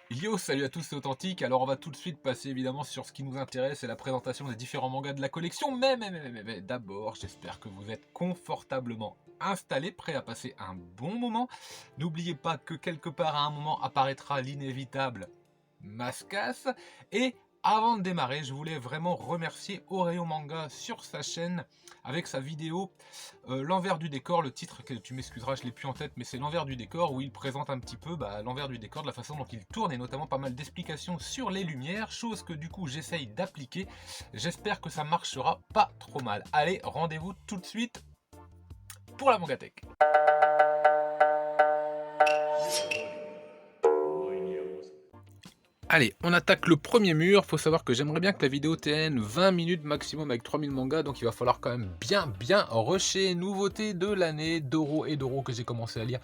Yo, salut à tous, c'est Authentique. Alors, on va tout de suite passer évidemment sur ce qui nous intéresse et la présentation des différents mangas de la collection. Mais d'abord, j'espère que vous êtes confortablement installés, prêts à passer un bon moment. N'oubliez pas que quelque part à un moment apparaîtra l'inévitable Mascas. Et avant de démarrer, je voulais vraiment remercier Oreo Manga sur sa chaîne avec sa vidéo l'envers du décor. Le titre, que tu m'excuseras, je l'ai plus en tête, mais c'est l'envers du décor où il présente un petit peu l'envers du décor, de la façon dont il tourne et notamment pas mal d'explications sur les lumières, chose que du coup j'essaye d'appliquer. J'espère que ça marchera pas trop mal. Allez, rendez-vous tout de suite pour la Mangatech. Allez, on attaque le premier mur. Faut savoir que j'aimerais bien que la vidéo tienne 20 minutes maximum avec 3000 mangas, donc il va falloir quand même bien rusher. Nouveauté de l'année, Doro et Doro que j'ai commencé à lire.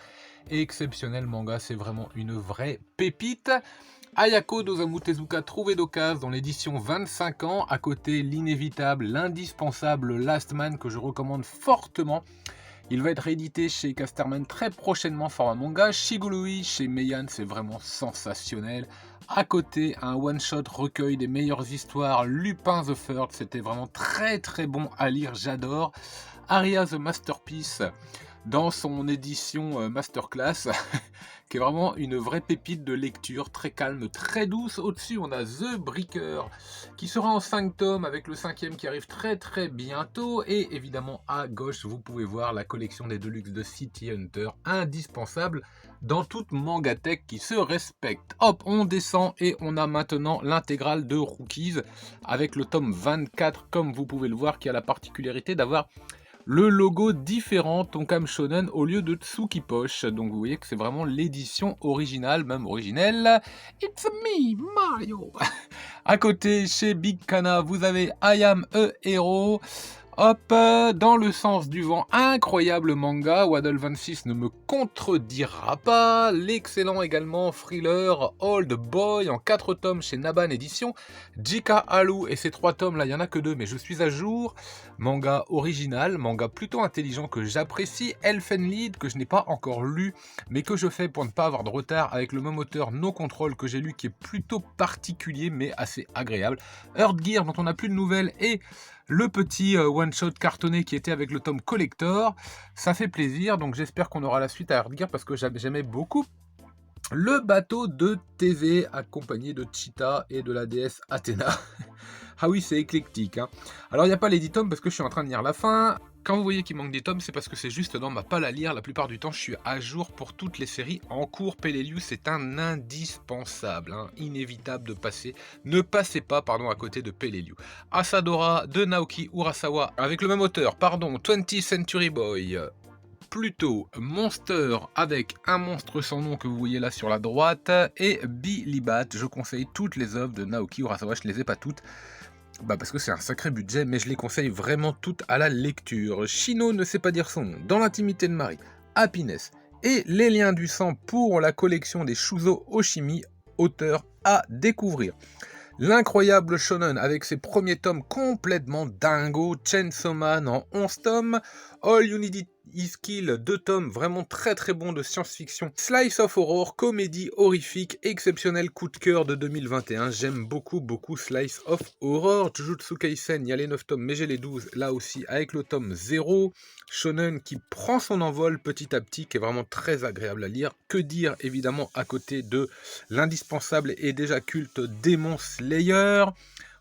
Exceptionnel manga, c'est vraiment une vraie pépite. Ayako d'Osamu Tezuka, trouvé d'occasion dans l'édition 25 ans, à côté l'inévitable, l'indispensable Last Man que je recommande fortement. Il va être réédité chez Casterman très prochainement, format manga. Shigurui chez Meian, c'est vraiment sensationnel. À côté, un one-shot recueil des meilleures histoires, Lupin the Third, c'était vraiment très bon à lire, j'adore. Aria the Masterpiece, dans son édition Masterclass, qui est vraiment une vraie pépite de lecture, très calme, très douce. Au-dessus, on a The Breaker, qui sera en 5 tomes, avec le 5e qui arrive très bientôt. Et évidemment, à gauche, vous pouvez voir la collection des Deluxe de City Hunter, indispensable dans toute mangatech qui se respecte. Hop, on descend et on a maintenant l'intégrale de Rookies, avec le tome 24, comme vous pouvez le voir, qui a la particularité d'avoir le logo différent Tonkam Shonen au lieu de Tsuki Poche. Donc vous voyez que c'est vraiment l'édition originale, même originelle. It's me, Mario. À côté, chez Big Kana, vous avez I Am a Hero. Hop, dans le sens du vent, incroyable manga, Waddle 26 ne me contredira pas. L'excellent également thriller Old Boy en 4 tomes chez Naban Édition. Jika Haru et ces 3 tomes là, il n'y en a que 2 mais je suis à jour. Manga original, manga plutôt intelligent que j'apprécie. Elfen Lied que je n'ai pas encore lu mais que je fais pour ne pas avoir de retard avec le même auteur No Control que j'ai lu qui est plutôt particulier mais assez agréable. Earth Gear dont on n'a plus de nouvelles et le petit one-shot cartonné qui était avec le tome collector, ça fait plaisir, donc j'espère qu'on aura la suite à Earth Gear parce que j'aimais beaucoup le bateau de Thésée accompagné de Cheetah et de la déesse Athéna. Ah oui, c'est éclectique. Hein. Alors il n'y a pas les 10 tomes parce que je suis en train de lire la fin. Quand vous voyez qu'il manque des tomes, c'est parce que c'est juste dans ma palle à lire. La plupart du temps, je suis à jour pour toutes les séries en cours. Peleliu, c'est un indispensable, hein, inévitable de passer. Ne passez pas, pardon, à côté de Peleliu. Asadora de Naoki Urasawa, avec le même auteur, pardon, 20th Century Boy. Plutôt Monster avec un monstre sans nom que vous voyez là sur la droite et Billy Bat. Je conseille toutes les œuvres de Naoki Urasawa, je les ai pas toutes. Parce que c'est un sacré budget, mais je les conseille vraiment toutes à la lecture. Shino ne sait pas dire son nom, Dans l'intimité de Marie, Happiness et Les liens du sang pour la collection des Shuzo Oshimi, auteur à découvrir. L'incroyable shonen avec ses premiers tomes complètement dingo, Chainsaw Man en 11 tomes, All You Need Is Kill, 2 tomes vraiment très bons de science-fiction, Slice of Horror, comédie horrifique, exceptionnel coup de cœur de 2021, j'aime beaucoup Slice of Horror, Jujutsu Kaisen, il y a les 9 tomes mais j'ai les 12 là aussi avec le tome 0, shonen qui prend son envol petit à petit, qui est vraiment très agréable à lire, que dire évidemment à côté de l'indispensable et déjà culte Demon Slayer.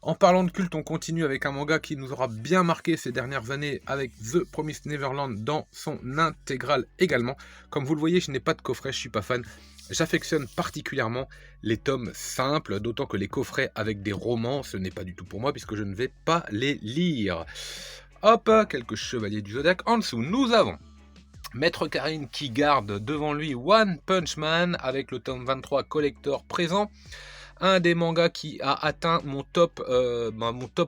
En parlant de culte, on continue avec un manga qui nous aura bien marqué ces dernières années avec The Promised Neverland dans son intégrale également. Comme vous le voyez, je n'ai pas de coffret, je suis pas fan. J'affectionne particulièrement les tomes simples, d'autant que les coffrets avec des romans, ce n'est pas du tout pour moi puisque je ne vais pas les lire. Hop, quelques chevaliers du Zodiac. En dessous, nous avons Maître Karine qui garde devant lui One Punch Man avec le tome 23 collector présent. Un des mangas qui a atteint mon top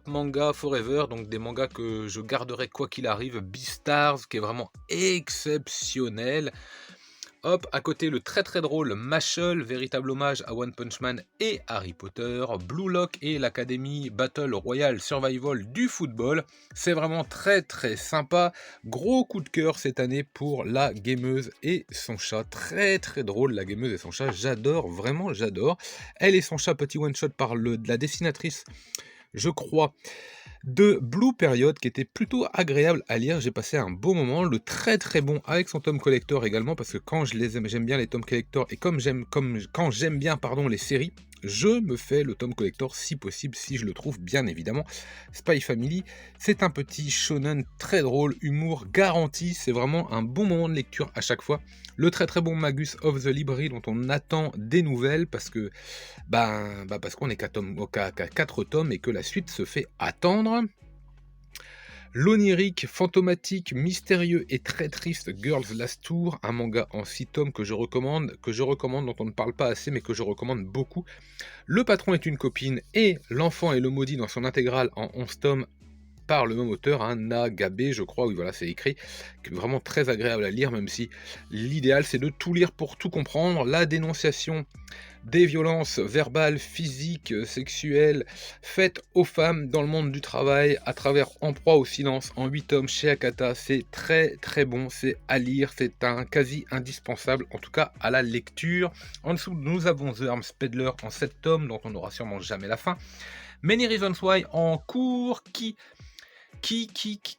manga forever, donc des mangas que je garderai quoi qu'il arrive. Beastars qui est vraiment exceptionnel. Hop, à côté le très très drôle Mashle, véritable hommage à One Punch Man et Harry Potter, Blue Lock et l'Académie Battle Royale Survival du football. C'est vraiment très très sympa. Gros coup de cœur cette année pour la gameuse et son chat. Très très drôle la gameuse et son chat. J'adore, vraiment j'adore. Elle et son chat, petit one shot par de la dessinatrice, je crois, de Blue Period, qui était plutôt agréable à lire. J'ai passé un beau moment. Le très très bon avec son tome collector également, parce que quand je les aime, j'aime bien les tomes collector, et quand j'aime bien pardon les séries, je me fais le tome collector si possible, si je le trouve bien évidemment. Spy Family, c'est un petit shonen très drôle, humour garanti, c'est vraiment un bon moment de lecture à chaque fois. Le très très bon Magus of the Library, dont on attend des nouvelles parce que parce qu'on est qu'à 4 tomes et que la suite se fait attendre. L'onirique, fantomatique, mystérieux et très triste Girls Last Tour, un manga en 6 tomes que je recommande, dont on ne parle pas assez mais que je recommande beaucoup. Le patron est une copine et l'enfant est le maudit dans son intégrale en 11 tomes par le même auteur, Nagabe, je crois, oui voilà c'est écrit, vraiment très agréable à lire, même si l'idéal c'est de tout lire pour tout comprendre. La dénonciation des violences verbales, physiques, sexuelles faites aux femmes dans le monde du travail à travers En proie au silence en 8 tomes chez Akata, c'est très très bon, c'est à lire, c'est un quasi indispensable, en tout cas à la lecture. En dessous nous avons The Arms Peddler en 7 tomes dont on n'aura sûrement jamais la fin. Many Reasons Why en cours,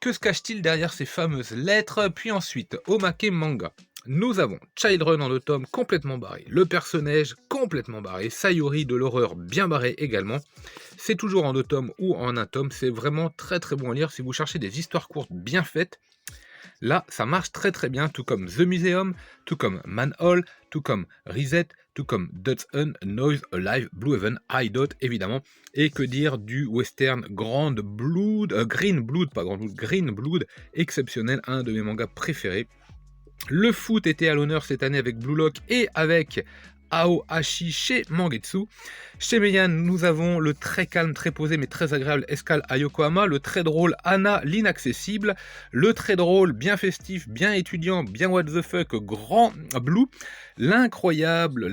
que se cache-t-il derrière ces fameuses lettres? Puis ensuite, Omake Manga. Nous avons Children en 2 tomes complètement barré, le personnage complètement barré, Sayuri de l'horreur bien barré également. C'est toujours en 2 tomes ou en 1 tome, c'est vraiment très très bon à lire si vous cherchez des histoires courtes bien faites. Là, ça marche très très bien, tout comme The Museum, tout comme Manhole, tout comme Reset, tout comme Dutch Un, Noise, Alive, Blue Heaven, High Dot, évidemment. Et que dire du western Green Blood, Green Blood, exceptionnel, un de mes mangas préférés. Le foot était à l'honneur cette année avec Blue Lock et avec Aohashi chez Mangetsu. Chez Meian, nous avons le très calme, très posé mais très agréable Escale à Yokohama, le très drôle Anna l'inaccessible, le très drôle, bien festif, bien étudiant, bien what the fuck, Grand Blue, l'incroyable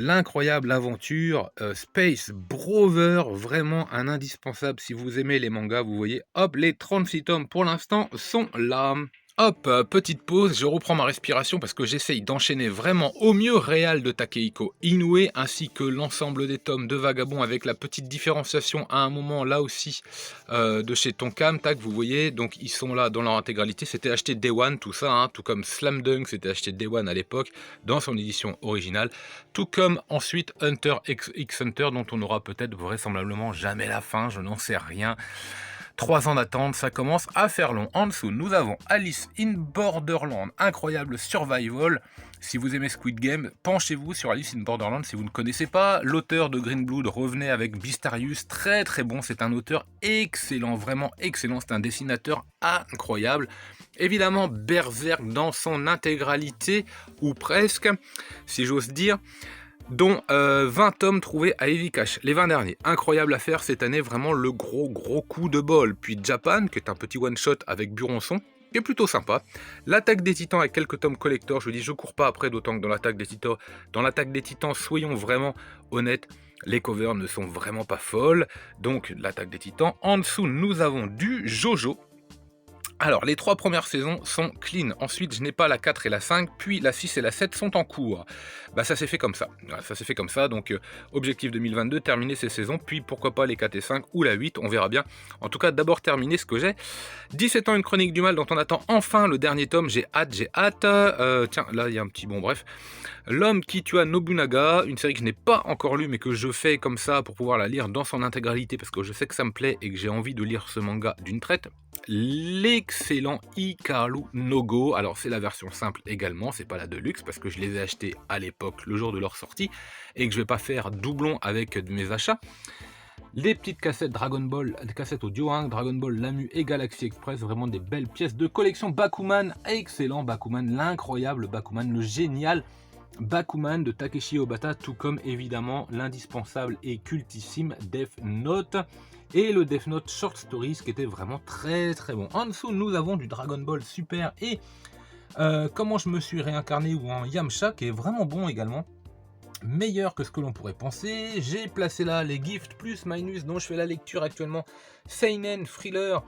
aventure Space Brother, vraiment un indispensable si vous aimez les mangas, vous voyez, hop, les 36 tomes pour l'instant sont là. Hop, petite pause, je reprends ma respiration parce que j'essaye d'enchaîner vraiment au mieux Réal de Takehiko Inoue ainsi que l'ensemble des tomes de Vagabond avec la petite différenciation à un moment là aussi de chez Tonkam, tac, vous voyez, donc ils sont là dans leur intégralité, c'était acheté Day One tout ça, hein, tout comme Slam Dunk c'était acheté Day One à l'époque dans son édition originale, tout comme ensuite Hunter x Hunter dont on aura peut-être vraisemblablement jamais la fin, je n'en sais rien. 3 ans d'attente, ça commence à faire long. En dessous, nous avons Alice in Borderland, incroyable survival. Si vous aimez Squid Game, penchez-vous sur Alice in Borderland si vous ne connaissez pas. L'auteur de Green Blood revenait avec Beastarius, très très bon. C'est un auteur excellent, vraiment excellent. C'est un dessinateur incroyable. Évidemment, Berserk dans son intégralité, ou presque, si j'ose dire, dont 20 tomes trouvés à Heavy Cash, les 20 derniers. Incroyable affaire cette année, vraiment le gros coup de bol. Puis Japan, qui est un petit one-shot avec Buronson, qui est plutôt sympa. L'Attaque des Titans avec quelques tomes collector, je dis je cours pas après, d'autant que dans l'Attaque des Titans, soyons vraiment honnêtes, les covers ne sont vraiment pas folles. Donc l'Attaque des Titans. En dessous, nous avons du Jojo. Alors, les 3 premières saisons sont clean. Ensuite, je n'ai pas la 4 et la 5, puis la 6 et la 7 sont en cours. Bah, ça s'est fait comme ça. Voilà, ça s'est fait comme ça. Donc, objectif 2022, terminer ces saisons, puis pourquoi pas les 4 et 5 ou la 8, on verra bien. En tout cas, d'abord terminer ce que j'ai. 17 ans, une chronique du mal dont on attend enfin le dernier tome. J'ai hâte. Tiens, là, il y a un petit bon, bref. L'homme qui tua Nobunaga, une série que je n'ai pas encore lue, mais que je fais comme ça pour pouvoir la lire dans son intégralité, parce que je sais que ça me plaît et que j'ai envie de lire ce manga d'une traite. L'excellent Hikaru no Go, alors c'est la version simple également, c'est pas la deluxe parce que je les ai achetés à l'époque, le jour de leur sortie, et que je vais pas faire doublon avec mes achats. Les petites cassettes Dragon Ball, des cassettes audio, hein, Dragon Ball, Lamu et Galaxy Express, vraiment des belles pièces de collection. Bakuman, excellent Bakuman, l'incroyable Bakuman, le génial Bakuman de Takeshi Obata, tout comme évidemment l'indispensable et cultissime Death Note. Et le Death Note Short Stories qui était vraiment très très bon. En dessous, nous avons du Dragon Ball Super et Comment je me suis réincarné ou en Yamcha qui est vraiment bon également. Meilleur que ce que l'on pourrait penser. J'ai placé là les gifts plus minus dont je fais la lecture actuellement. Seinen, thriller,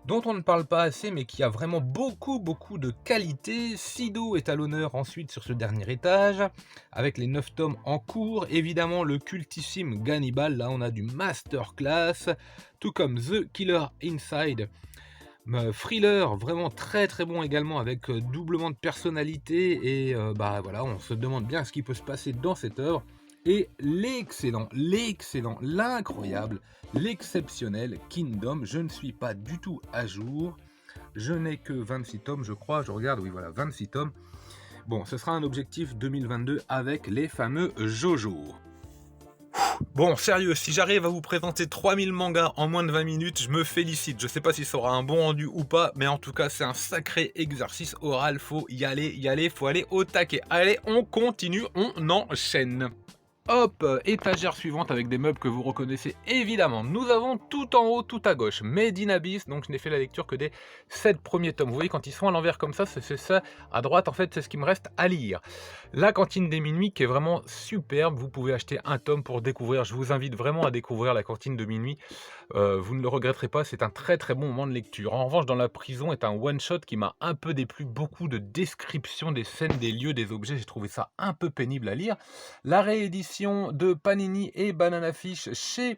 dont on ne parle pas assez mais qui a vraiment beaucoup de qualité. Sido est à l'honneur ensuite sur ce dernier étage avec les 9 tomes en cours. Évidemment le cultissime Gannibal, là on a du masterclass, tout comme The Killer Inside. Thriller, vraiment très bon également avec doublement de personnalité et bah voilà, on se demande bien ce qui peut se passer dans cette œuvre. Et l'excellent, l'incroyable, l'exceptionnel Kingdom, je ne suis pas du tout à jour, je n'ai que 26 tomes je crois, je regarde, oui voilà, 26 tomes. Bon, ce sera un objectif 2022 avec les fameux JoJo. Bon, sérieux, si j'arrive à vous présenter 3000 mangas en moins de 20 minutes, je me félicite. Je sais pas si ça aura un bon rendu ou pas, mais en tout cas, c'est un sacré exercice oral. Faut y aller, faut aller au taquet. Allez, on continue, on enchaîne. Hop, étagère suivante avec des meubles que vous reconnaissez évidemment. Nous avons tout en haut, tout à gauche, Made in Abyss, donc je n'ai fait la lecture que des 7 premiers tomes. Vous voyez, quand ils sont à l'envers comme ça, c'est ça. À droite, en fait, c'est ce qui me reste à lire. La cantine des minuit qui est vraiment superbe. Vous pouvez acheter un tome pour découvrir. Je vous invite vraiment à découvrir la cantine de minuit. Vous ne le regretterez pas, c'est un très bon moment de lecture. En revanche, dans la prison est un one-shot qui m'a un peu déplu. Beaucoup de descriptions des scènes, des lieux, des objets. J'ai trouvé ça un peu pénible à lire. La réédition de Panini et Banana Fish chez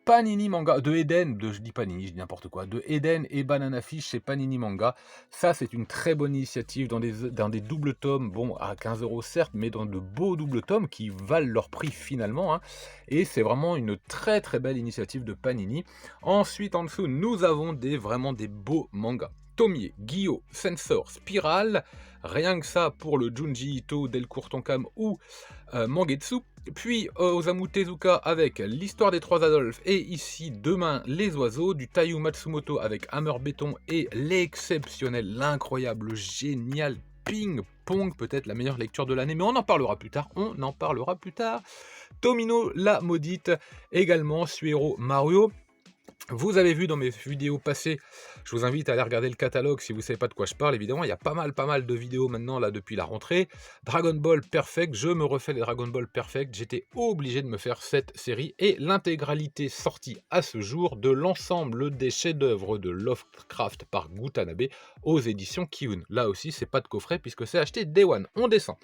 Panini Manga, de Eden, je dis Panini, je dis n'importe quoi, de Eden et Banana Fish chez Panini Manga. Ça, c'est une très bonne initiative dans des doubles tomes, bon, à 15 € certes, mais dans de beaux doubles tomes qui valent leur prix finalement. Hein. Et c'est vraiment une très belle initiative de Panini. Ensuite, en dessous, nous avons vraiment des beaux mangas. Tomie, Gyo, Sensor, Spiral, rien que ça pour le Junji Ito, Delcourt Tonkam ou Mangetsu. Puis Osamu Tezuka avec l'histoire des 3 Adolphes et ici Demain les oiseaux, du Taiyu Matsumoto avec Hammer Béton et l'exceptionnel, l'incroyable, le génial Ping Pong, peut-être la meilleure lecture de l'année, mais on en parlera plus tard, Tomino la maudite, également Suero Mario. Vous avez vu dans mes vidéos passées, je vous invite à aller regarder le catalogue si vous ne savez pas de quoi je parle, évidemment, il y a pas mal de vidéos maintenant là depuis la rentrée. Dragon Ball Perfect, je me refais les Dragon Ball Perfect, j'étais obligé de me faire cette série et l'intégralité sortie à ce jour de l'ensemble des chefs-d'œuvre de Lovecraft par Gutanabe aux éditions Kiun. Là aussi, c'est pas de coffret puisque c'est acheté Day One. On descend.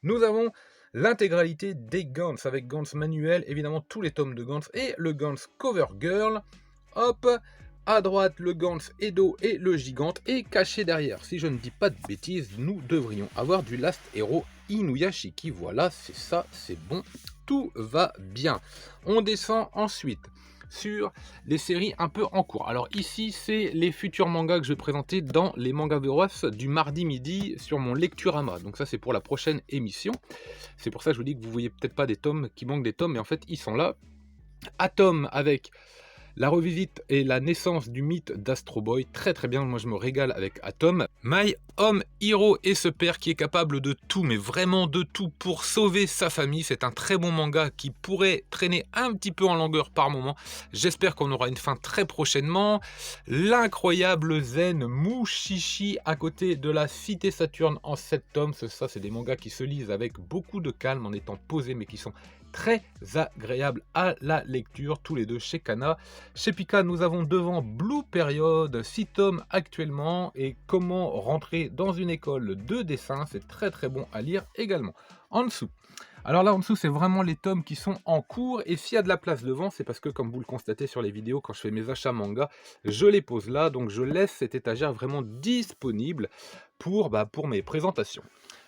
Nous avons l'intégralité des Gantz avec Gantz manuel, évidemment tous les tomes de Gantz et le Gantz Cover Girl. Hop, à droite le Gantz Edo et le Gigante, et caché derrière, si je ne dis pas de bêtises, nous devrions avoir du Last Hero Inuyashiki. Voilà, c'est ça, c'est bon, tout va bien. On descend ensuite sur les séries un peu en cours. Alors ici, c'est les futurs mangas que je vais présenter dans les Mangaveros du mardi midi sur mon Lecturama. Donc ça, c'est pour la prochaine émission. C'est pour ça que je vous dis que vous voyez peut-être pas des tomes, qui manquent des tomes, mais en fait, ils sont là. Atom avec la revisite et la naissance du mythe d'Astro Boy, très bien, moi je me régale avec Atom. My Home Hero est ce père qui est capable de tout, mais vraiment de tout pour sauver sa famille. C'est un très bon manga qui pourrait traîner un petit peu en longueur par moment. J'espère qu'on aura une fin très prochainement. L'incroyable Zen Mushishi à côté de la Cité Saturne en 7 tomes. Ça, c'est des mangas qui se lisent avec beaucoup de calme en étant posés, mais qui sont très agréable à la lecture, tous les deux chez Kana. Chez Pika, nous avons devant Blue Period, 6 tomes actuellement, et comment rentrer dans une école de dessin, c'est très bon à lire également. En dessous, alors là en dessous c'est vraiment les tomes qui sont en cours, et s'il y a de la place devant, c'est parce que comme vous le constatez sur les vidéos, quand je fais mes achats manga, je les pose là, donc je laisse cette étagère vraiment disponible pour mes présentations.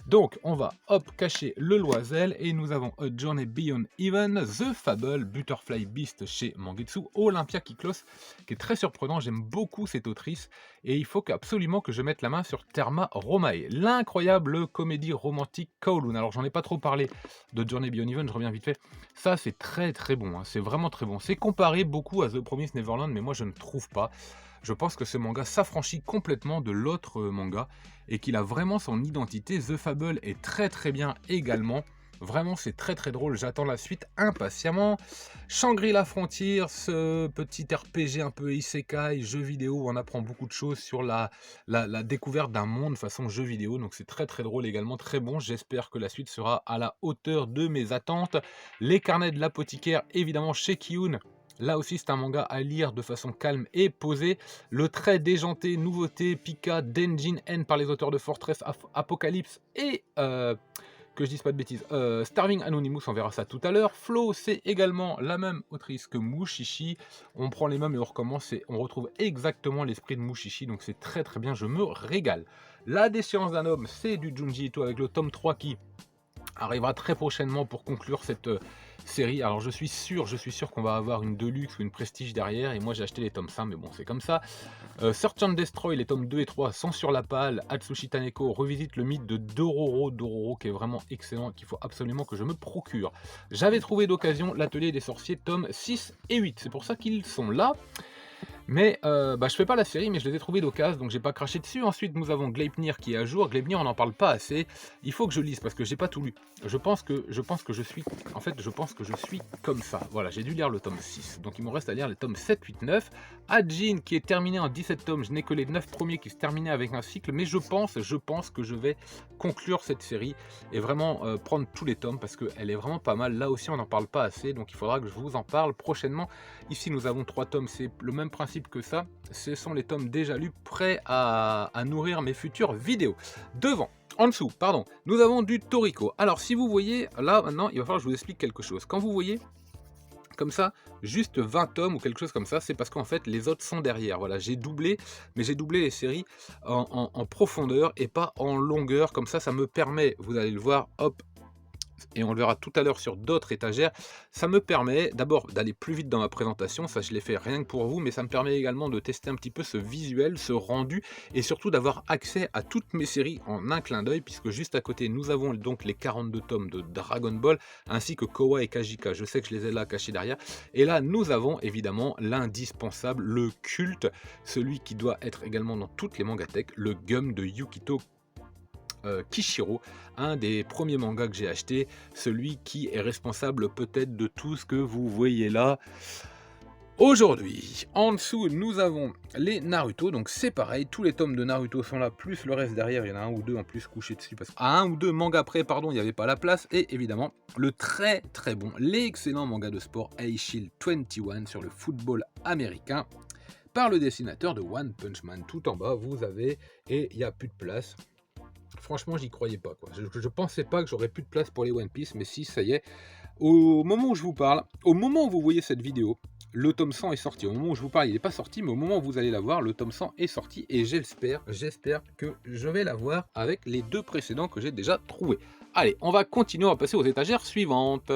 Donc on va cacher le Loisel et nous avons A Journey Beyond Even, The Fable, Butterfly Beast chez Mangetsu, Olympia Kyklos, qui est très surprenant, j'aime beaucoup cette autrice et il faut absolument que je mette la main sur Therma Romae, l'incroyable comédie romantique Kowloon. Alors j'en ai pas trop parlé de Journey Beyond Even, je reviens vite fait, ça c'est très bon, hein. C'est vraiment très bon, c'est comparé beaucoup à The Promised Neverland mais moi je ne trouve pas. Je pense que ce manga s'affranchit complètement de l'autre manga et qu'il a vraiment son identité. The Fable est très bien également. Vraiment, c'est très très drôle, j'attends la suite impatiemment. Shangri-La Frontier, ce petit RPG un peu isekai, jeu vidéo où on apprend beaucoup de choses sur la découverte d'un monde façon jeu vidéo. Donc c'est très très drôle également, très bon. J'espère que la suite sera à la hauteur de mes attentes. Les carnets de l'apothicaire, évidemment chez Kiyun. Là aussi, c'est un manga à lire de façon calme et posée. Le très déjanté, nouveauté, Pika, Denjin N par les auteurs de Fortress Apocalypse et que je dise pas de bêtises, Starving Anonymous, on verra ça tout à l'heure. Flo, c'est également la même autrice que Mushishi. On prend les mêmes et on recommence et on retrouve exactement l'esprit de Mushishi, donc c'est très très bien, je me régale. La déchéance d'un homme, c'est du Junji Ito avec le tome 3 qui arrivera très prochainement pour conclure cette série. Alors je suis sûr qu'on va avoir une Deluxe ou une Prestige derrière, et moi j'ai acheté les tomes 5, mais bon c'est comme ça. Search and Destroy, les tomes 2 et 3 sont sur la palle. Atsushi Taneko revisite le mythe de Dororo qui est vraiment excellent, qu'il faut absolument que je me procure. J'avais trouvé d'occasion l'Atelier des Sorciers, tomes 6 et 8, c'est pour ça qu'ils sont là. Mais je fais pas la série, mais je les ai trouvés d'occasion, donc j'ai pas craché dessus. Ensuite, nous avons Gleipnir qui est à jour. Gleipnir, on n'en parle pas assez. Il faut que je lise parce que j'ai pas tout lu. Je pense que je suis comme ça. Voilà, j'ai dû lire le tome 6. Donc il me reste à lire les tomes 7, 8, 9. Ajin qui est terminé en 17 tomes. Je n'ai que les 9 premiers qui se terminaient avec un cycle, mais je pense que je vais conclure cette série et vraiment prendre tous les tomes parce qu'elle est vraiment pas mal. Là aussi, on n'en parle pas assez, donc il faudra que je vous en parle prochainement. Ici, nous avons 3 tomes, c'est le même principe que ça, ce sont les tomes déjà lus prêts à nourrir mes futures vidéos. En dessous, pardon, nous avons du Toriko. Alors si vous voyez, là maintenant il va falloir que je vous explique quelque chose. Quand vous voyez comme ça, juste 20 tomes ou quelque chose comme ça, c'est parce qu'en fait les autres sont derrière. Voilà, j'ai doublé, mais j'ai doublé les séries en profondeur et pas en longueur. Comme ça, ça me permet, vous allez le voir, hop, et on le verra tout à l'heure sur d'autres étagères, ça me permet d'abord d'aller plus vite dans ma présentation, ça je l'ai fait rien que pour vous, mais ça me permet également de tester un petit peu ce visuel, ce rendu, et surtout d'avoir accès à toutes mes séries en un clin d'œil, puisque juste à côté nous avons donc les 42 tomes de Dragon Ball, ainsi que Kowa et Kajika, je sais que je les ai là cachés derrière, et là nous avons évidemment l'indispensable, le culte, celui qui doit être également dans toutes les mangathèques, le Gum de Yukito Kishiro, un des premiers mangas que j'ai acheté, celui qui est responsable peut-être de tout ce que vous voyez là aujourd'hui. En dessous, nous avons les Naruto, donc c'est pareil, tous les tomes de Naruto sont là, plus le reste derrière, il y en a un ou deux en plus couchés dessus, parce qu'à un ou deux mangas près, pardon, il n'y avait pas la place, et évidemment, le très très bon, l'excellent manga de sport Aishil 21 sur le football américain, par le dessinateur de One Punch Man. Tout en bas, vous avez, et il n'y a plus de place. Franchement, j'y croyais pas, quoi. Je pensais pas que j'aurais plus de place pour les One Piece, mais si, ça y est. Au moment où je vous parle, au moment où vous voyez cette vidéo, le tome 100 est sorti. Au moment où je vous parle, il n'est pas sorti, mais au moment où vous allez la voir, le tome 100 est sorti. Et j'espère que je vais la voir avec les deux précédents que j'ai déjà trouvés. Allez, on va continuer, on va passer aux étagères suivantes.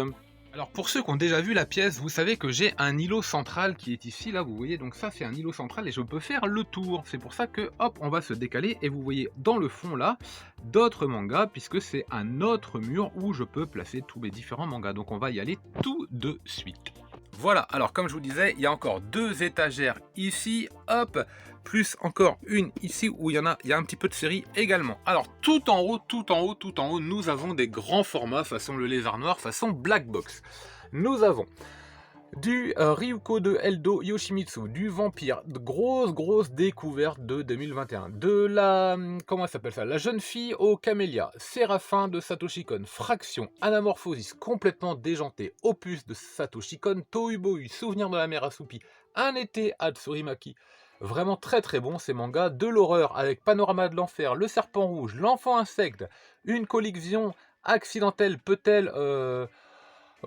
Alors pour ceux qui ont déjà vu la pièce, vous savez que j'ai un îlot central qui est ici, là vous voyez, donc ça c'est un îlot central et je peux faire le tour. C'est pour ça que hop, on va se décaler et vous voyez dans le fond là, d'autres mangas, puisque c'est un autre mur où je peux placer tous mes différents mangas. Donc on va y aller tout de suite. Voilà, alors comme je vous disais, il y a encore deux étagères ici, hop, plus encore une ici où il y a un petit peu de série également. Alors tout en haut, nous avons des grands formats façon le lézard noir, façon black box. Nous avons du Ryuko de Eldo Yoshimitsu, du Vampire, de grosse découverte de 2021, de la, comment s'appelle ça, la jeune fille au camélia, Séraphin de Satoshi Kon, Fraction, Anamorphosis complètement déjanté, Opus de Satoshi Kon, Tohubohu, Souvenir de la mer assoupie, Un été à Tsurimaki, vraiment très très bon ces mangas, de l'horreur avec Panorama de l'enfer, Le serpent rouge, L'enfant insecte, Une collision accidentelle peut-elle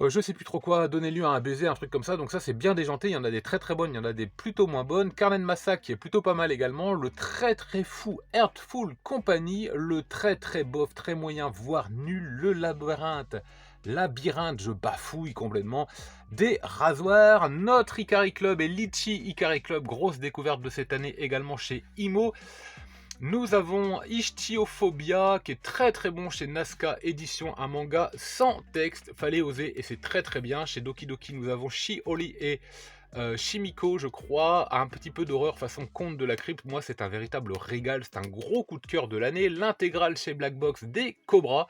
je sais plus trop quoi, donner lieu à un baiser, un truc comme ça, donc ça c'est bien déjanté, il y en a des très très bonnes, il y en a des plutôt moins bonnes, Carmen Massacre qui est plutôt pas mal également, le très très fou Heartful Company, le très très bof, très moyen, voire nul, le labyrinthe, je bafouille complètement, des rasoirs, notre Ikari Club et Litchi Ikari Club, grosse découverte de cette année également chez Imo. Nous avons Ichthyophobia qui est très très bon chez Nazca Édition, un manga sans texte, fallait oser et c'est très très bien. Chez Doki Doki nous avons Shi-Oli et Shimiko je crois, un petit peu d'horreur façon Conte de la Crypte, moi c'est un véritable régal, c'est un gros coup de cœur de l'année. L'intégrale chez Black Box des Cobras,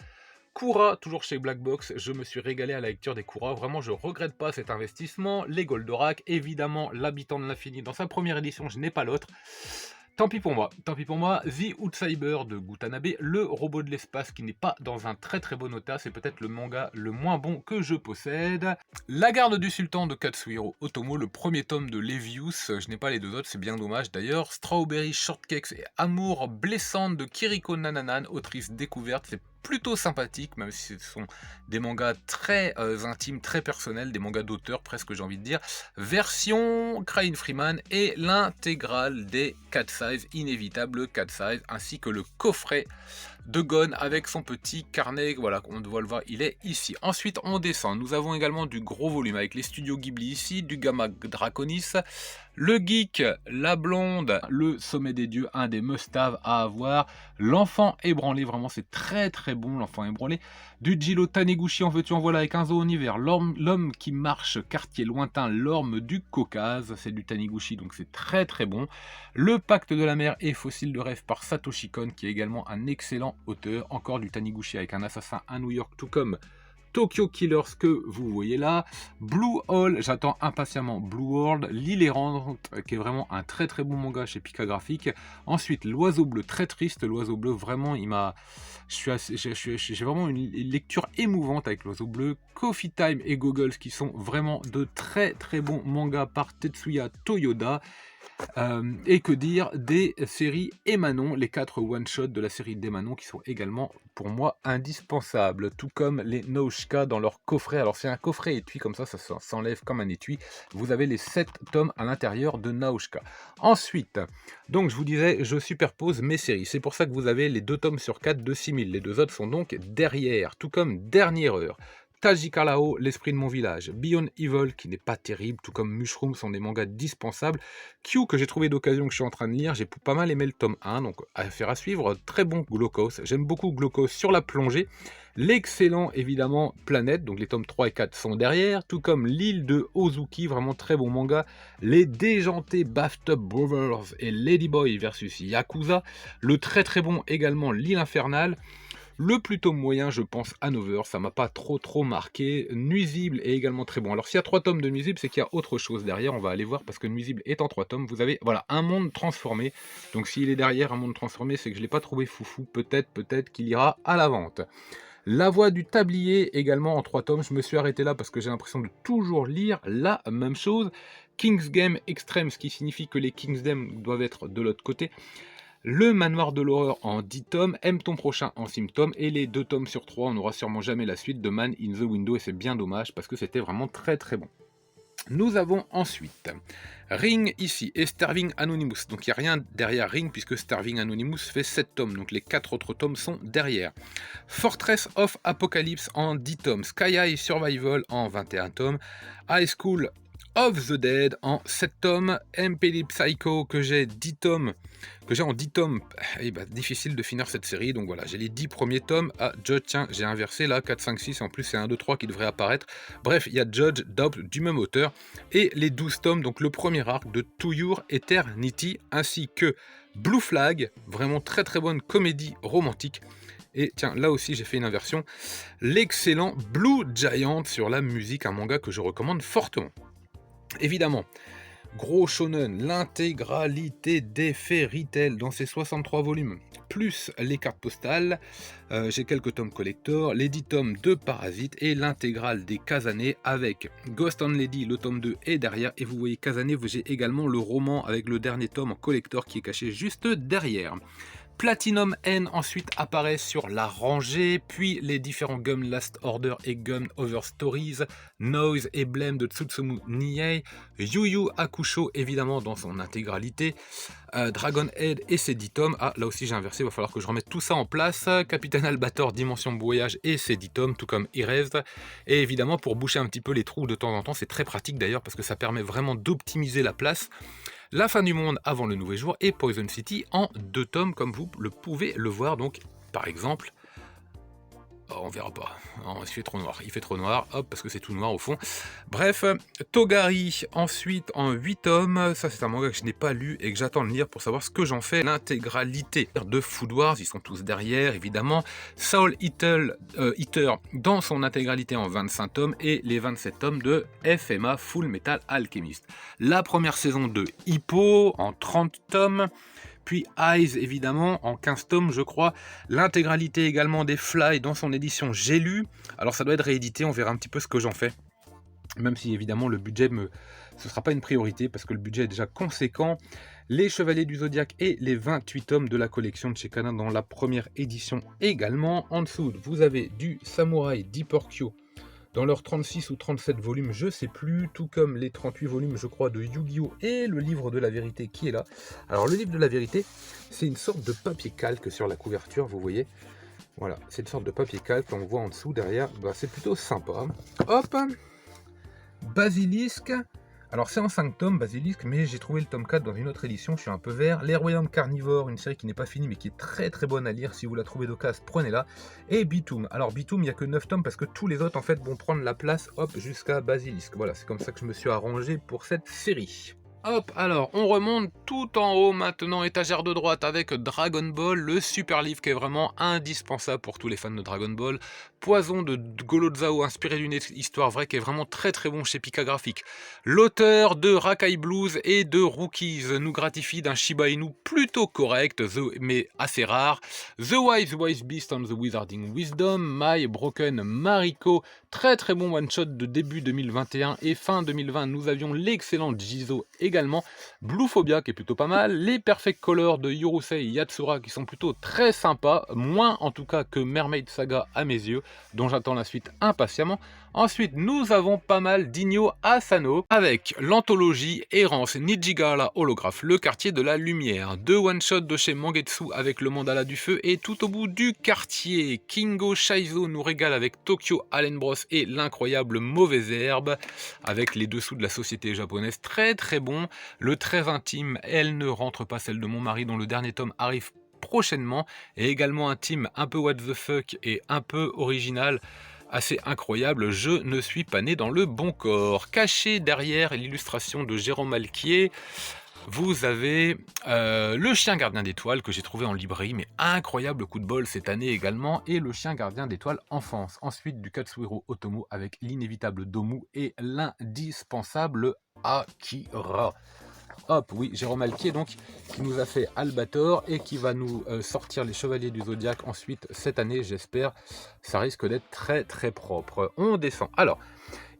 Kura, toujours chez Black Box, je me suis régalé à la lecture des Kura, vraiment je regrette pas cet investissement. Les Goldorak, évidemment l'habitant de l'infini dans sa première édition, je n'ai pas l'autre. Tant pis pour moi, tant pis pour moi. The Outsider de Gutanabe, le robot de l'espace qui n'est pas dans un très très bon état, c'est peut-être le manga le moins bon que je possède. La garde du sultan de Katsuhiro Otomo, le premier tome de Levius, je n'ai pas les deux autres, c'est bien dommage d'ailleurs. Strawberry Shortcakes et Amour blessante de Kiriko Nananan, autrice découverte, c'est plutôt sympathique, même si ce sont des mangas très intimes, très personnels, des mangas d'auteur presque j'ai envie de dire. Version Crying Freeman et l'intégrale des 4 size, inévitable 4 size, ainsi que le coffret de Gon avec son petit carnet, voilà, on doit le voir, il est ici. Ensuite on descend, nous avons également du gros volume avec les studios Ghibli ici, du Gamma Draconis, le Geek, la Blonde, le Sommet des Dieux, un des must-have à avoir, l'Enfant ébranlé, vraiment c'est très très bon l'Enfant ébranlé, du Jiro Taniguchi en veux-tu en voilà avec un zoo en hiver, l'homme qui marche, quartier lointain, l'orme du Caucase, c'est du Taniguchi donc c'est très très bon, le Pacte de la mer et Fossile de rêve par Satoshi Kon qui est également un excellent auteur, encore du Taniguchi avec un assassin à New York tout comme Tokyo Killers que vous voyez là, Blue Hole, j'attends impatiemment Blue World, L'île errante qui est vraiment un très très bon manga chez Pika Graphics, ensuite L'oiseau bleu, très triste, L'oiseau bleu vraiment il m'a, j'ai vraiment une lecture émouvante avec L'oiseau bleu, Coffee Time et Goggles qui sont vraiment de très très bons mangas par Tetsuya Toyoda. Et que dire des séries Emanon, les 4 one-shots de la série d'Emanon qui sont également pour moi indispensables, tout comme les Nausicaa dans leur coffret. Alors c'est un coffret étui comme ça s'enlève comme un étui. Vous avez les 7 tomes à l'intérieur de Nausicaa. Ensuite, donc je vous disais, je superpose mes séries. C'est pour ça que vous avez les 2 tomes sur 4 de 6000. Les 2 autres sont donc derrière, tout comme Dernière Heure. Tajikarao, l'esprit de mon village, Beyond Evil, qui n'est pas terrible, tout comme Mushroom, sont des mangas dispensables. Q, que j'ai trouvé d'occasion, que je suis en train de lire, j'ai pas mal aimé le tome 1, donc affaire à suivre, très bon Glaucos, j'aime beaucoup Glaucos sur la plongée. L'excellent, évidemment, Planète, donc les tomes 3 et 4 sont derrière, tout comme L'île de Ozuki, vraiment très bon manga. Les déjantés Bathtub Brothers et Ladyboy versus Yakuza. Le très très bon également L'île infernale. Le plutôt moyen, je pense, Hanover, ça m'a pas trop marqué. Nuisible est également très bon. Alors s'il y a 3 tomes de Nuisible, c'est qu'il y a autre chose derrière, on va aller voir, parce que Nuisible est en 3 tomes. Vous avez, voilà, un monde transformé. Donc s'il est derrière un monde transformé, c'est que je ne l'ai pas trouvé foufou. Peut-être qu'il ira à la vente. La voix du tablier, également en 3 tomes. Je me suis arrêté là parce que j'ai l'impression de toujours lire la même chose. King's Game Extreme, ce qui signifie que les King's Game doivent être de l'autre côté. Le manoir de l'horreur en 10 tomes, Aime ton prochain en Symptôme, et les 2 tomes sur 3, on n'aura sûrement jamais la suite de Man in the Window, et c'est bien dommage parce que c'était vraiment très très bon. Nous avons ensuite Ring ici et Starving Anonymous, donc il n'y a rien derrière Ring puisque Starving Anonymous fait 7 tomes, donc les 4 autres tomes sont derrière. Fortress of Apocalypse en 10 tomes, Sky High Survival en 21 tomes, High School of the Dead en 7 tomes, MPD Psycho que j'ai 10 tomes, que j'ai en 10 tomes, et bah, difficile de finir cette série, donc voilà, j'ai les 10 premiers tomes, Judge, tiens, j'ai inversé là, 4, 5, 6, et en plus c'est 1, 2, 3 qui devrait apparaître, bref, il y a Judge, Doubt du même auteur, et les 12 tomes, donc le premier arc de To Your Eternity, ainsi que Blue Flag, vraiment très très bonne comédie romantique. Et tiens, là aussi j'ai fait une inversion, l'excellent Blue Giant sur la musique, un manga que je recommande fortement. Évidemment, gros shonen, l'intégralité des Fairy Tail dans ses 63 volumes, plus les cartes postales, j'ai quelques tomes collector, les 10 tomes de Parasite et l'intégrale des Kazane avec Ghost and Lady, le tome 2 est derrière, et vous voyez Kazane, j'ai également le roman avec le dernier tome en collector qui est caché juste derrière. Platinum N ensuite apparaît sur la rangée, puis les différents Gum Last Order et Gum Over Stories, Noise et Blame de Tsutsumu Niei, Yu Yu Hakusho évidemment dans son intégralité, Dragon Head et ses 10 tomes, là aussi j'ai inversé, il va falloir que je remette tout ça en place, Capitaine Albator Dimension Voyage et ses 10 tomes, tout comme Erased, et évidemment pour boucher un petit peu les trous de temps en temps, c'est très pratique d'ailleurs parce que ça permet vraiment d'optimiser la place. La fin du monde avant le nouveau jour et Poison City en 2 tomes comme vous le pouvez le voir, donc par exemple Oh, on verra pas. Non, il fait trop noir. Il fait trop noir. Hop, parce que c'est tout noir au fond. Bref, Togari, ensuite en 8 tomes. Ça, c'est un manga que je n'ai pas lu et que j'attends de lire pour savoir ce que j'en fais. L'intégralité de Food Wars, ils sont tous derrière, évidemment. Soul Eater, dans son intégralité en 25 tomes et les 27 tomes de FMA Full Metal Alchemist. La première saison de Hippo en 30 tomes. Puis Eyes, évidemment, en 15 tomes, je crois. L'intégralité également des Fly dans son édition J'ai lu. Alors ça doit être réédité, on verra un petit peu ce que j'en fais. Même si évidemment le budget ce sera pas une priorité parce que le budget est déjà conséquent. Les Chevaliers du Zodiaque et les 28 tomes de la collection de chez Kana dans la première édition également. En dessous, vous avez du Samurai Deeper-Kyo dans leurs 36 ou 37 volumes, je sais plus, tout comme les 38 volumes, je crois, de Yu-Gi-Oh! Et le livre de la vérité qui est là. Alors, le livre de la vérité, c'est une sorte de papier calque sur la couverture, vous voyez. Voilà, c'est une sorte de papier calque, on voit en dessous, derrière, bah, c'est plutôt sympa. Hop, Basilisk. Alors, c'est en 5 tomes, Basilisk, mais j'ai trouvé le tome 4 dans une autre édition, je suis un peu vert. Les Royaumes Carnivores, une série qui n'est pas finie, mais qui est très très bonne à lire. Si vous la trouvez d'occasion, prenez-la. Et Bitoum. Alors, Bitoum, il n'y a que 9 tomes, parce que tous les autres, en fait, vont prendre la place, hop, jusqu'à Basilisk. Voilà, c'est comme ça que je me suis arrangé pour cette série. Hop, alors on remonte tout en haut maintenant, étagère de droite avec Dragon Ball, le super livre qui est vraiment indispensable pour tous les fans de Dragon Ball. Poison de Golo Zhao, inspiré d'une histoire vraie qui est vraiment très très bon chez Pika Graphics. L'auteur de Rakai Blues et de Rookies nous gratifie d'un Shiba Inu plutôt correct, mais assez rare. The Wise Beast on the Wizarding Wisdom, My Broken Mariko, très très bon one-shot de début 2021 et fin 2020, nous avions l'excellent Jizo également, Bluephobia qui est plutôt pas mal, les Perfect Colors de Yurusei Yatsura qui sont plutôt très sympas, moins en tout cas que Mermaid Saga à mes yeux, dont j'attends la suite impatiemment. Ensuite, nous avons pas mal d'Inyo Asano, avec l'anthologie Errance Nijigahara Holographe, le quartier de la lumière, deux one-shots de chez Mangetsu avec le mandala du feu, et tout au bout du quartier, Kingo Shaizo nous régale avec Tokyo Allen Bros et l'incroyable Mauvaise Herbe, avec les dessous de la société japonaise, très très bon. Le très intime Elle ne rentre pas, celle de mon mari, dont le dernier tome arrive prochainement, et également intime, un peu what the fuck et un peu original, assez incroyable, je ne suis pas né dans le bon corps. Caché derrière l'illustration de Jérôme Alquier, vous avez le chien gardien d'étoiles que j'ai trouvé en librairie, mais incroyable coup de bol cette année également, et le chien gardien d'étoiles enfance. Ensuite du Katsuhiro Otomo avec l'inévitable Domu et l'indispensable Akira. Hop, oui, Jérôme Alquier, donc, qui nous a fait Albator et qui va nous sortir les Chevaliers du Zodiaque ensuite cette année, j'espère. Ça risque d'être très très propre. On descend. Alors,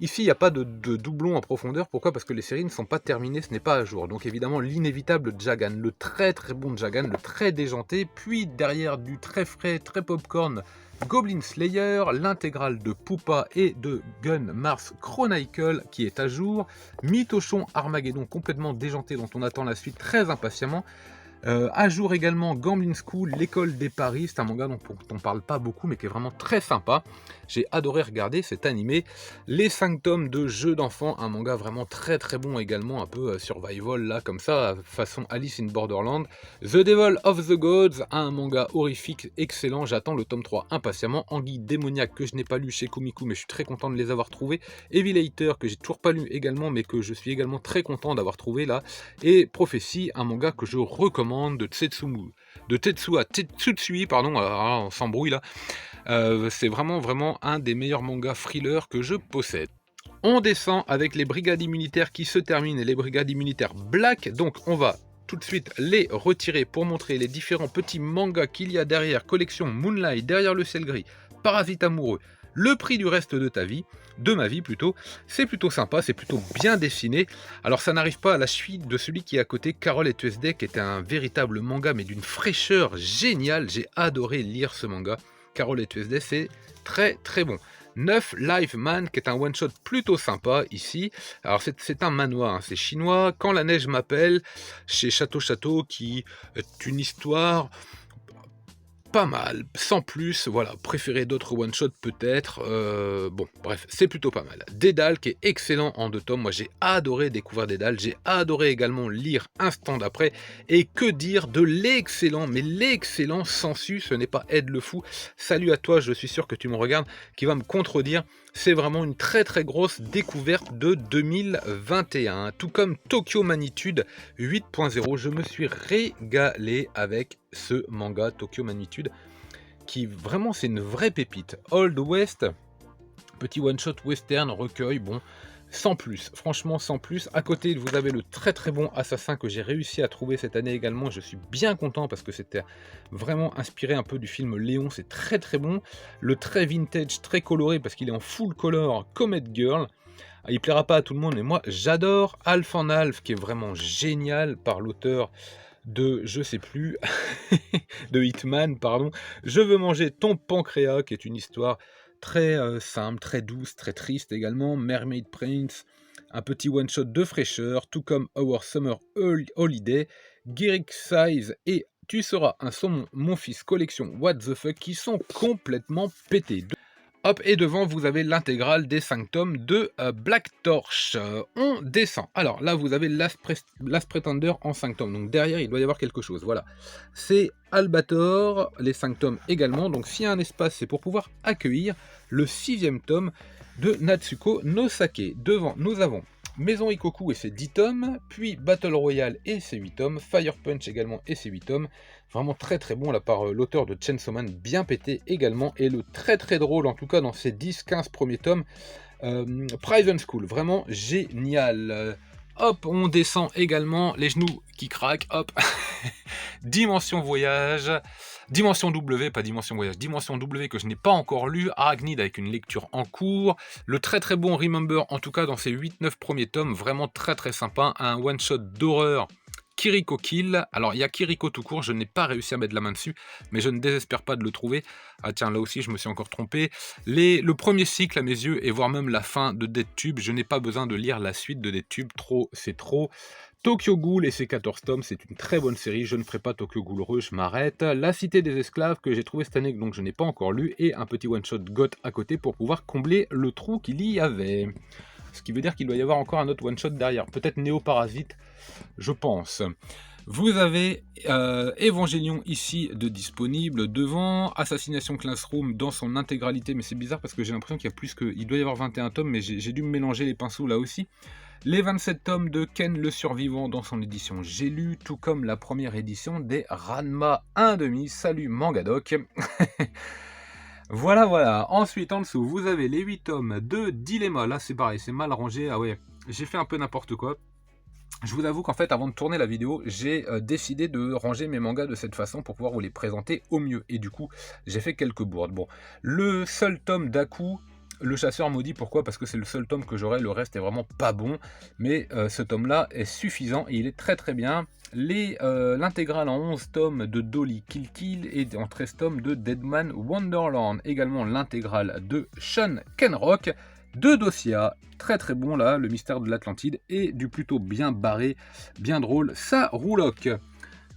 ici, il n'y a pas de doublon en profondeur. Pourquoi? Parce que les séries ne sont pas terminées, ce n'est pas à jour. Donc évidemment, l'inévitable Jagan, le très très bon Jagan, le très déjanté. Puis derrière du très frais, très popcorn, Goblin Slayer, l'intégrale de Poupa et de Gun Mars Chronicle qui est à jour. Mythochon Armageddon complètement déjanté dont on attend la suite très impatiemment. À jour également Gambling School, l'école des paris, c'est un manga dont on parle pas beaucoup mais qui est vraiment très sympa. J'ai adoré regarder cet animé. Les 5 tomes de Jeux d'enfants, un manga vraiment très très bon également, un peu survival là comme ça, façon Alice in Borderland. The Devil of the Gods, un manga horrifique excellent, j'attends le tome 3 impatiemment. Anguille démoniaque que je n'ai pas lu chez Kumiku mais je suis très content de les avoir trouvés. Evil Hater que j'ai toujours pas lu également mais que je suis également très content d'avoir trouvé là. Et Prophétie, un manga que je recommande de Tetsuya Tsutsui, pardon, alors on s'embrouille là. C'est vraiment un des meilleurs mangas thrillers que je possède. On descend avec les brigades immunitaires qui se terminent et les brigades immunitaires Black, donc on va tout de suite les retirer pour montrer les différents petits mangas qu'il y a derrière. Collection Moonlight, Derrière le ciel gris, Parasite amoureux, Le prix du reste de ta vie, de ma vie plutôt, c'est plutôt sympa, c'est plutôt bien dessiné. Alors ça n'arrive pas à la suite de celui qui est à côté, Carol et Tuesday, qui était un véritable manga mais d'une fraîcheur géniale, j'ai adoré lire ce manga. Carol et Tuesday, c'est très très bon. 9 Live Man, qui est un one-shot plutôt sympa ici. Alors c'est un manoir, hein, c'est chinois. Quand la neige m'appelle, chez Château, qui est une histoire pas mal, sans plus, voilà, préféré d'autres one-shot peut-être, bon bref, c'est plutôt pas mal. Dédale qui est excellent en 2 tomes, moi j'ai adoré découvrir Dédale, j'ai adoré également lire Instant d'après, et que dire de l'excellent, mais l'excellent Sensu, ce n'est pas Ed le Fou, salut à toi, je suis sûr que tu me regardes, qui va me contredire, c'est vraiment une très très grosse découverte de 2021, tout comme Tokyo Magnitude 8.0, je me suis régalé avec ce manga Tokyo Magnitude, qui vraiment c'est une vraie pépite. Old West, petit one-shot western, recueil, bon, sans plus, franchement sans plus. À côté, vous avez le très très bon Assassin que j'ai réussi à trouver cette année également, je suis bien content parce que c'était vraiment inspiré un peu du film Léon, c'est très très bon. Le très vintage, très coloré parce qu'il est en full color, Comet Girl. Il plaira pas à tout le monde, mais moi j'adore Alf en Alf, qui est vraiment génial par l'auteur de, je sais plus, de Hitman, pardon. Je veux manger ton pancréas, qui est une histoire très simple, très douce, très triste également. Mermaid Prince, un petit one-shot de fraîcheur, tout comme Our Summer Holiday, Guéric Size et Tu seras un saumon, mon fils, collection What the fuck, qui sont complètement pétés. Hop, et devant, vous avez l'intégrale des 5 tomes de Black Torch. On descend. Alors là, vous avez Last Pretender en 5 tomes. Donc derrière, il doit y avoir quelque chose. Voilà. C'est Albator, les 5 tomes également. Donc s'il y a un espace, c'est pour pouvoir accueillir le 6e tome de Natsuko no Sake. Devant, nous avons Maison Ikoku et ses 10 tomes, puis Battle Royale et ses 8 tomes, Fire Punch également et ses 8 tomes, vraiment très très bon là par l'auteur de Chainsaw Man, bien pété également, et le très très drôle en tout cas dans ses 10-15 premiers tomes, Prison School, vraiment génial. Hop, on descend également, les genoux qui craquent, hop, Dimension Voyage, Dimension W, pas Dimension Voyage, Dimension W que je n'ai pas encore lu, Arachnid avec une lecture en cours, le très très bon Remember, en tout cas dans ses 8-9 premiers tomes, vraiment très très sympa, un one-shot d'horreur, Kiriko Kill. Alors il y a Kiriko tout court, je n'ai pas réussi à mettre la main dessus, mais je ne désespère pas de le trouver. Ah tiens, là aussi je me suis encore trompé. Le premier cycle à mes yeux, et voire même la fin de Dead Tube, je n'ai pas besoin de lire la suite de Dead Tube, trop c'est trop. Tokyo Ghoul et ses 14 tomes, c'est une très bonne série, je ne ferai pas Tokyo Ghoul Re, je m'arrête. La Cité des Esclaves, que j'ai trouvé cette année, donc je n'ai pas encore lu, et un petit one-shot Goth à côté pour pouvoir combler le trou qu'il y avait. Ce qui veut dire qu'il doit y avoir encore un autre one-shot derrière, peut-être Néo Parasite, je pense. Vous avez Evangelion ici de disponible, devant Assassination Classroom dans son intégralité, mais c'est bizarre parce que j'ai l'impression qu'il y a plus que... Il doit y avoir 21 tomes, mais j'ai dû me mélanger les pinceaux là aussi. Les 27 tomes de Ken le Survivant dans son édition J'ai lu, tout comme la première édition des Ranma 1,5. Salut Mangadoc. Voilà, voilà. Ensuite, en dessous, vous avez les 8 tomes de Dilemma. Là, c'est pareil, c'est mal rangé. Ah ouais, j'ai fait un peu n'importe quoi. Je vous avoue qu'en fait, avant de tourner la vidéo, j'ai décidé de ranger mes mangas de cette façon pour pouvoir vous les présenter au mieux. Et du coup, j'ai fait quelques bourdes. Bon, le seul tome d'Aku, Le Chasseur Maudit, pourquoi? Parce que c'est le seul tome que j'aurai, le reste est vraiment pas bon. Mais ce tome-là est suffisant et il est très très bien. L'intégrale en 11 tomes de Dolly Kill Kill et en 13 tomes de Deadman Wonderland. Également l'intégrale de Sean Kenrock, de Dossier, très très bon là, Le Mystère de l'Atlantide, et du plutôt bien barré, bien drôle, ça rouloque.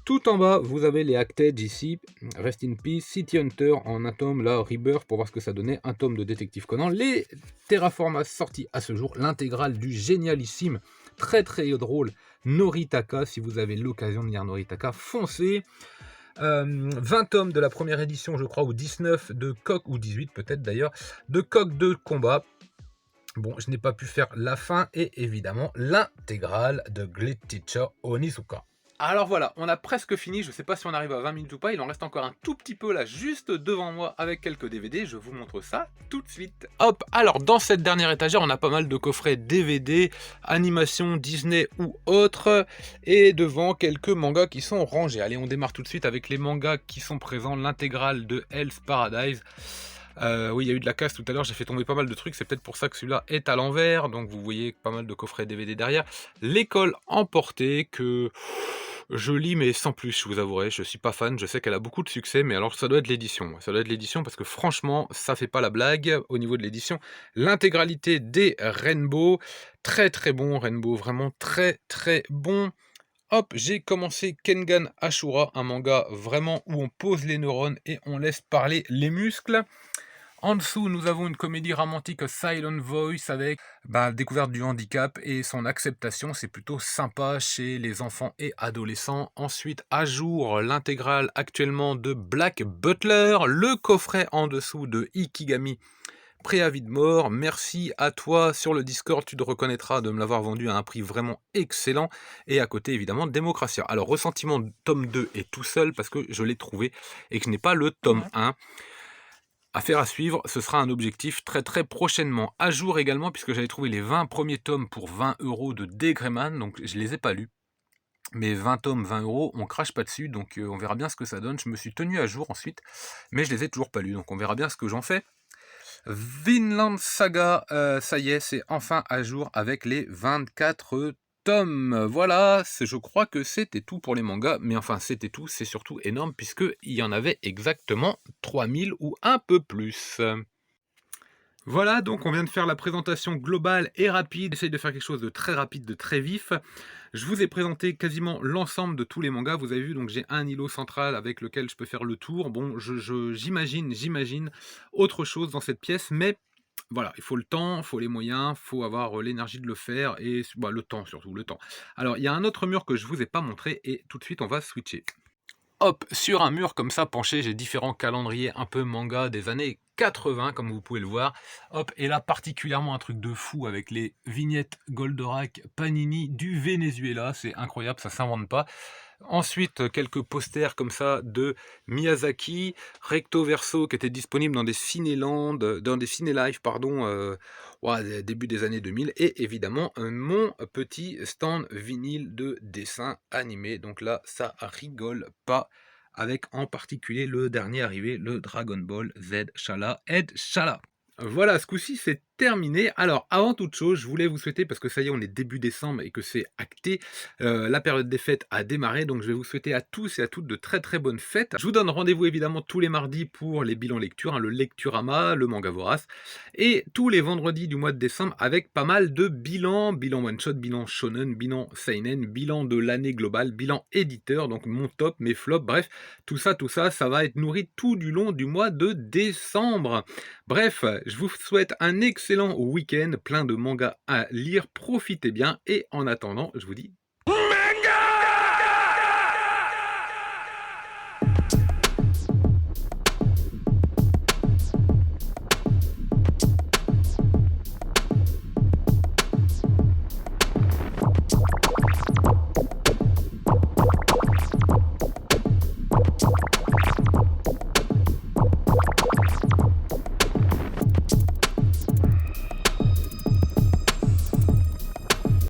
Tout en bas, vous avez les Acted ici, Rest in Peace, City Hunter en un tome, là, Rebirth, pour voir ce que ça donnait, un tome de Détective Conan, les Terraformas sortis à ce jour, l'intégrale du génialissime, très très drôle, Noritaka, si vous avez l'occasion de lire Noritaka, foncez. 20 tomes de la première édition, je crois, ou 19 de Coq, ou 18 peut-être d'ailleurs, de Coq de combat. Bon, je n'ai pas pu faire la fin et évidemment l'intégrale de Glitch Teacher Onizuka. Alors voilà, on a presque fini, je ne sais pas si on arrive à 20 minutes ou pas, il en reste encore un tout petit peu là, juste devant moi avec quelques DVD, je vous montre ça tout de suite. Hop, alors dans cette dernière étagère, on a pas mal de coffrets DVD, animation Disney ou autres, et devant quelques mangas qui sont rangés. Allez, on démarre tout de suite avec les mangas qui sont présents, l'intégrale de Hell's Paradise. Oui, il y a eu de la casse tout à l'heure, j'ai fait tomber pas mal de trucs, c'est peut-être pour ça que celui-là est à l'envers, donc vous voyez pas mal de coffrets DVD derrière. L'école emportée, que je lis mais sans plus, je vous avouerai, je suis pas fan, je sais qu'elle a beaucoup de succès, mais alors ça doit être l'édition, ça doit être l'édition parce que franchement, ça fait pas la blague au niveau de l'édition. L'intégralité des Rainbow, très très bon Rainbow, vraiment très très bon. Hop, j'ai commencé Kengan Ashura, un manga vraiment où on pose les neurones et on laisse parler les muscles. En dessous, nous avons une comédie romantique Silent Voice avec découverte du handicap et son acceptation. C'est plutôt sympa chez les enfants et adolescents. Ensuite, à jour, l'intégrale actuellement de Black Butler, le coffret en dessous de Ikigami, Préavis de mort. Merci à toi sur le Discord, tu te reconnaîtras de me l'avoir vendu à un prix vraiment excellent. Et à côté, évidemment, Démocratia. Alors, Ressentiment tome 2 est tout seul parce que je l'ai trouvé et que je n'ai pas le tome 1. Affaire à suivre, ce sera un objectif très très prochainement. À jour également, puisque j'avais trouvé les 20 premiers tomes pour 20 € de Degreyman, donc je les ai pas lus. Mais 20 tomes, 20 €, on crache pas dessus, donc on verra bien ce que ça donne. Je me suis tenu à jour ensuite, mais je les ai toujours pas lus, donc on verra bien ce que j'en fais. Vinland Saga, ça y est, c'est enfin à jour avec les 24 tomes. Voilà, je crois que c'était tout pour les mangas, mais enfin c'était tout, c'est surtout énorme puisqu'il y en avait exactement 3000 ou un peu plus. Voilà, donc on vient de faire la présentation globale et rapide. J'essaye de faire quelque chose de très rapide, de très vif. Je vous ai présenté quasiment l'ensemble de tous les mangas. Vous avez vu, donc j'ai un îlot central avec lequel je peux faire le tour. Bon, j'imagine autre chose dans cette pièce, mais voilà, il faut le temps, il faut les moyens, il faut avoir l'énergie de le faire et le temps surtout, le temps. Alors, il y a un autre mur que je vous ai pas montré et tout de suite on va switcher. Hop, sur un mur comme ça penché, j'ai différents calendriers un peu manga des années 80, comme vous pouvez le voir. Hop, et là particulièrement un truc de fou avec les vignettes Goldorak Panini du Venezuela, c'est incroyable, ça s'invente pas. Ensuite, quelques posters comme ça de Miyazaki, recto verso qui étaient disponibles dans des Cinéland, dans des Cinélife, pardon, début des années 2000, et évidemment mon petit stand vinyle de dessins animés. Donc là, ça rigole pas, avec en particulier le dernier arrivé, le Dragon Ball Z Shala Ed Shala. Voilà, ce coup-ci, c'est terminé. Alors, avant toute chose, je voulais vous souhaiter, parce que ça y est, on est début décembre et que c'est acté, la période des fêtes a démarré, donc je vais vous souhaiter à tous et à toutes de très très bonnes fêtes. Je vous donne rendez-vous évidemment tous les mardis pour les bilans lecture, le Lecturama, le Manga Vorace, et tous les vendredis du mois de décembre avec pas mal de bilans, bilan one-shot, bilan shonen, bilan seinen, bilan de l'année globale, bilan éditeur, donc mon top, mes flops, bref, tout ça, ça va être nourri tout du long du mois de décembre. Bref, je vous souhaite un excellent week-end, plein de mangas à lire, profitez bien, et en attendant, je vous dis